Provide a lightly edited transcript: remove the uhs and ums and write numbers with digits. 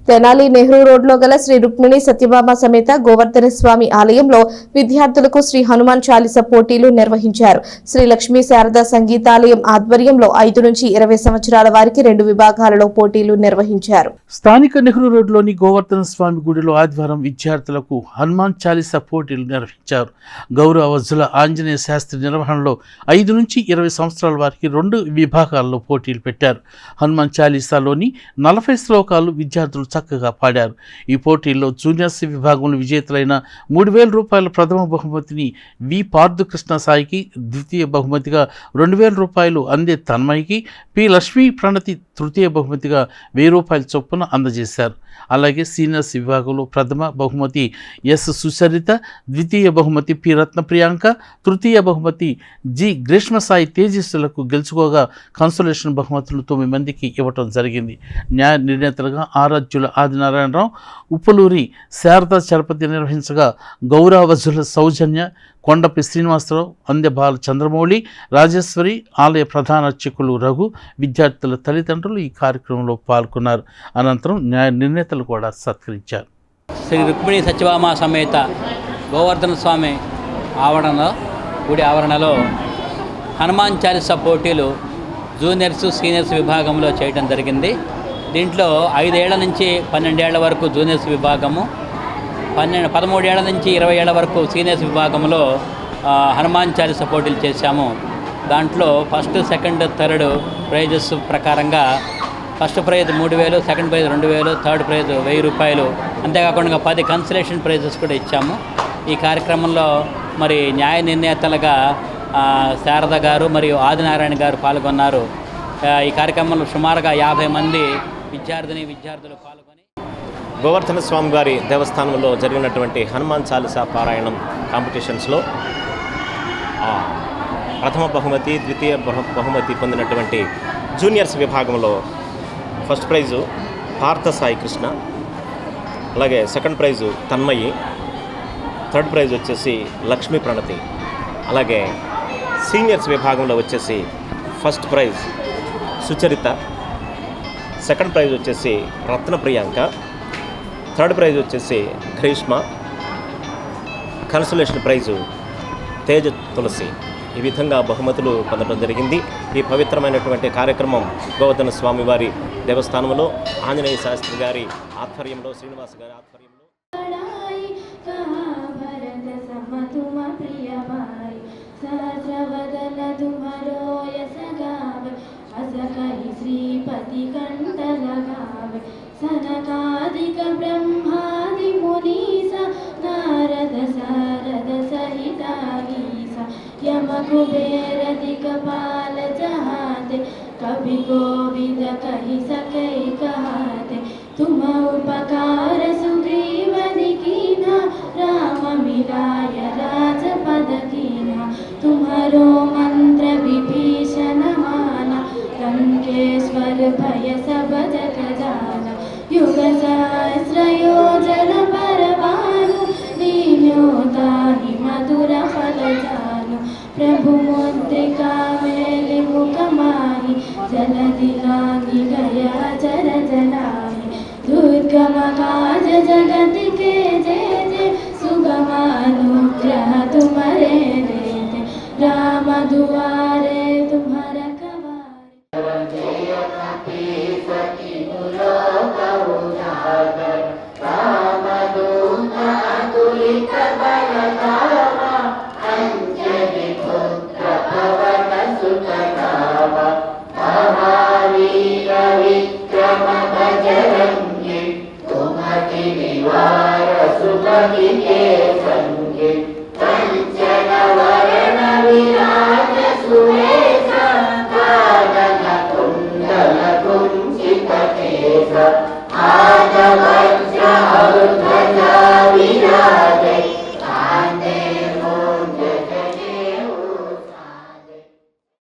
తెనాలి నెహ్రూ రోడ్లో గల శ్రీ రుక్మిణి సత్యభామ సమేత గోవర్ధన స్వామి ఆలయంలో విద్యార్థులకు శ్రీ హనుమాన్ చాలీసా పోటీలు నిర్వహించారు. శ్రీ లక్ష్మీ శారదా సంగీతాలయం ఆధ్వర్యంలో 5 నుంచి 20 సంవత్సరాల వారికి 2 విభాగాలలో పోటీలు నిర్వహించారు. స్థానిక నెహ్రూ రోడ్లోని గోవర్ధన స్వామి గుడిలో ఆదివారం విద్యార్థులకు హనుమాన్ చాలీసా పోటీలు నిర్వహించారు. గౌరవ వజ్జుల ఆంజనేయ శాస్త్రి నిర్వహణలో 5 నుంచి 20 సంవత్సరాల వారికి 2 విభాగాల్లో పోటీలు పెట్టారు. హనుమాన్ చాలీసాలోని 40 శ్లోకాలు విద్యార్థులు చక్కగా పాడారు. ఈ పోటీల్లో జూనియర్స్ విభాగంలో విజేతలైన 3,000 రూపాయల ప్రథమ బహుమతిని వి పార్థకృష్ణ సాయికి, ద్వితీయ బహుమతిగా 2,000 రూపాయలు అందే తన్మయ్యకి, పి లక్ష్మీ ప్రణతి తృతీయ బహుమతిగా 1,000 రూపాయల చొప్పున అందజేశారు. అలాగే సీనియర్స్ విభాగంలో ప్రథమ బహుమతి ఎస్ సుచరిత, ద్వితీయ బహుమతి పి రత్న ప్రియాంక, తృతీయ బహుమతి జి గ్రీష్మసాయి తేజస్సులకు గెలుచుకోగా కన్సోలేషన్ బహుమతులు 9 మందికి ఇవ్వటం జరిగింది. న్యాయ నిర్ణేతలుగా ఆరాధ్యుల ఆదినారాయణరావు, ఉప్పలూరి శారదా చలపతి నిర్వహించగా గౌరవజుల సౌజన్య, కొండపి శ్రీనివాసరావు, అందెబాల చంద్రమౌళి, రాజేశ్వరి, ఆలయ ప్రధాన అర్చకులు రఘు, విద్యార్థుల తల్లిదండ్రులు ఈ కార్యక్రమంలో పాల్గొన్నారు. అనంతరం న్యాయ నిర్ణేతలు కూడా సత్కరించారు. శ్రీ రుక్మిణి సత్యభామ సమేత గోవర్ధన స్వామి గుడి ఆవరణలో హనుమాన్ చాలీసా పోటీలు జూనియర్స్ సీనియర్స్ విభాగంలో చేయడం జరిగింది. దీంట్లో 5 ఏళ్ల నుంచి 12 ఏళ్ల వరకు జూనియర్స్ విభాగము, 13 ఏళ్ల నుంచి 20 ఏళ్ల వరకు సీనియర్స్ విభాగంలో హనుమాన్ చాలీసా పోటీలు చేశాము. దాంట్లో ఫస్ట్, సెకండ్, థర్డ్ ప్రైజెస్ ప్రకారంగా first prize 3,000, second prize 2,000, third prize 1,000 రూపాయలు, అంతేకాకుండా 10 కన్సలేషన్ ప్రైజెస్ కూడా ఇచ్చాము. ఈ కార్యక్రమంలో మరి న్యాయ నిర్ణేతలుగా శారద గారు మరియు ఆదినారాయణ గారు పాల్గొన్నారు. ఈ కార్యక్రమంలో సుమారుగా 50 మంది విద్యార్థులు పాల్గొని గోవర్ధన స్వామి వారి దేవస్థానంలో జరిగినటువంటి హనుమాన్ చాలీసా పారాయణం కాంపిటీషన్స్లో ప్రథమ బహుమతి, ద్వితీయ బహుమతి పొందినటువంటి జూనియర్స్ విభాగంలో ఫస్ట్ ప్రైజు పార్థ సాయి కృష్ణ, అలాగే second prize Tanmayi, third prize వచ్చేసి లక్ష్మీ ప్రణతి, అలాగే సీనియర్స్ విభాగంలో వచ్చేసి first prize Sucharitha, second prize వచ్చేసి రత్న ప్రియాంక, థర్డ్ ప్రైజ్ వచ్చేసి గ్రీష్మ, కన్సలేషన్ ప్రైజు తేజ తులసి. ఈ విధంగా బహుమతులు పొందడం జరిగింది. ఈ పవిత్రమైనటువంటి కార్యక్రమం గోవర్ధన స్వామివారి దేవస్థానంలో ఆంజనేయ శాస్త్రి గారి ఆధ్వర్యంలో, శ్రీనివాస్ గారి ఆధ్వర్యంలో श्रीपति कंठ लगावे सनकादिक ब्रह्मादि मुनीसा नारद सारद सहिता गीसा यम कुबेर दिक्पाल जहाते कवि कोविद कहि सकै कहाते तुम उपकार सुग्रीवनि कीना राम मिलाय राजपद कीना तुम्हारो मंत्र विभीषण माना लंकेश्वर भय सब जग जाना युग सहस्र योजन परवानु दीन्यो ताहि मधुर फल जानु प्रभु मुद्रिका मेलि मुख माहि जलधि लांघि गया चर जलाहि दुर्गम काज जगत के जय जय सुगम अनुग्रह तुम्हारे देते राम दुआरे तुम्हारा आदवज्र अवध्वजा विराज